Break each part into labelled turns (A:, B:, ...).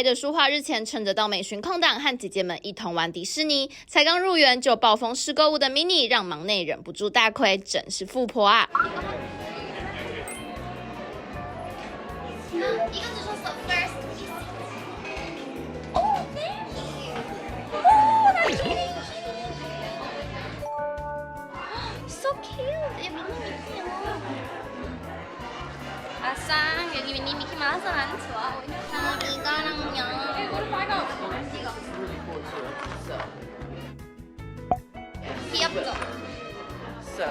A: 爱的舒华日前趁着到美巡空档，和姐姐们一同玩迪士尼。才刚入园就暴风式购物的 Mini， 让忙内忍不住大亏，真是富婆啊！
B: So cute. 여기 미니미키요. 아싸, 여기 미니미키 많아서 나는 좋아. 저는 이거랑요. 이거 빨간 이거. 귀엽죠?
C: So,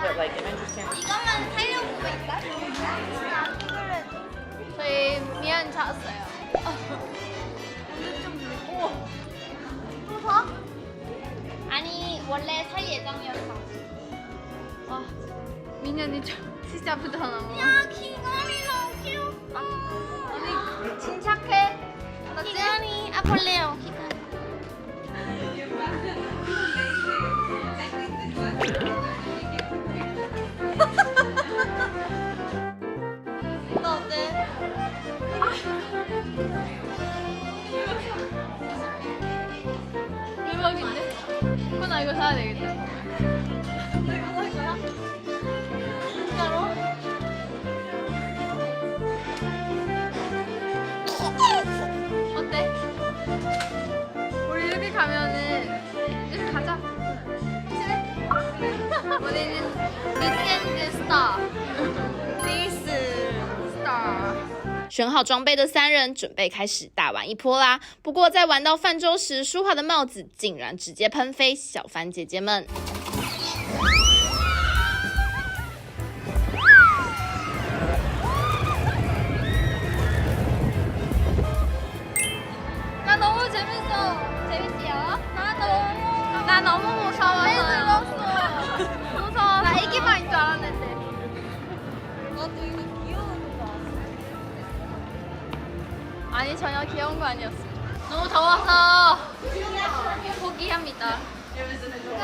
C: but like an interesting.
B: 이것만 살려보고 있다. 저희 미안 찾았어요. 오늘 좀 오. 또 봐? 아니 원래 살 예정이었어. 와, 민현이 진짜 부담나무. 야, 귀걸이 너무 귀엽다. 언니 침착해. 귀걸이 아폴레오 귀걸이. 너 어때? 대박인데? 그거 나 이거 사야 되겠다. 이거 살 거야? 진짜로? 어때? 우리 이렇게 가면은 이렇게 가자. 그래? 우리는 리젠드 스타. 리스 스타.
A: 选好装备的三人准备开始大玩一波啦！不过在玩到泛舟时，舒华的帽子竟然直接喷飞，小翻姐姐们。
B: 나 너무 재밌어. 재밌지요? 나 너무 무서웠어요. 무서워. 나 애기만인 줄 알았는데. 나도 이거 귀여운 거 알았어. 아니 전혀 귀여운 거 아니었어. 너무 더워서 포기합니다.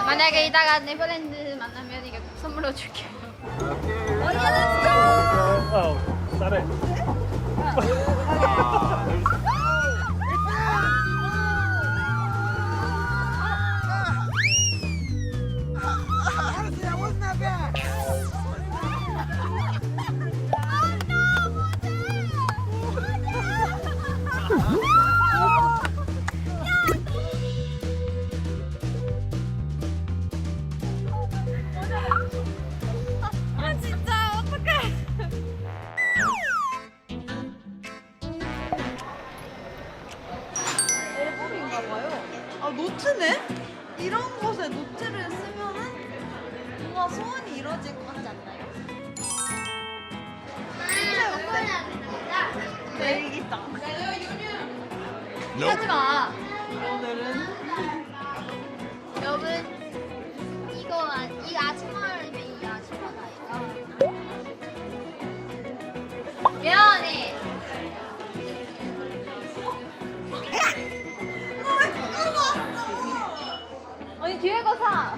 B: 만약에 이따가 네버랜드 만나면 이거 선물로 줄게요.
D: Oh, stop it.
E: Honestly, that wasn't that bad.
B: 아 진짜 어떡해.
F: 앨범인가 봐요. 아 노트네? 이런 곳에 노트를 쓰면은 뭔가 소원이 이루어질 것 같지 않나요? 내일이다.
B: 하지 마.
F: 오늘은
B: 여러분 이거 아침마을이면 이 아침마다 이거 미안해. 언니 뒤에 거 사.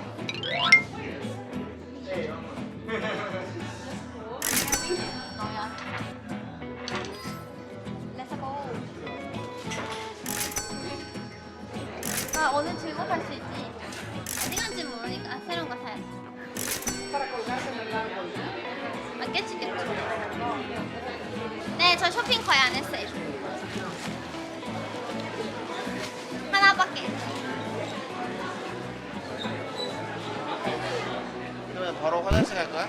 B: 너야. Let's go. 아 오늘 즐겁할 수 있지. 어디 간지 모르니까 새로운 거 사야지. 맞겠지 겠지. 네, 저 쇼핑 거의 안 했어요. 하나밖에.
C: 그러면 바로 화장실 갈 거야?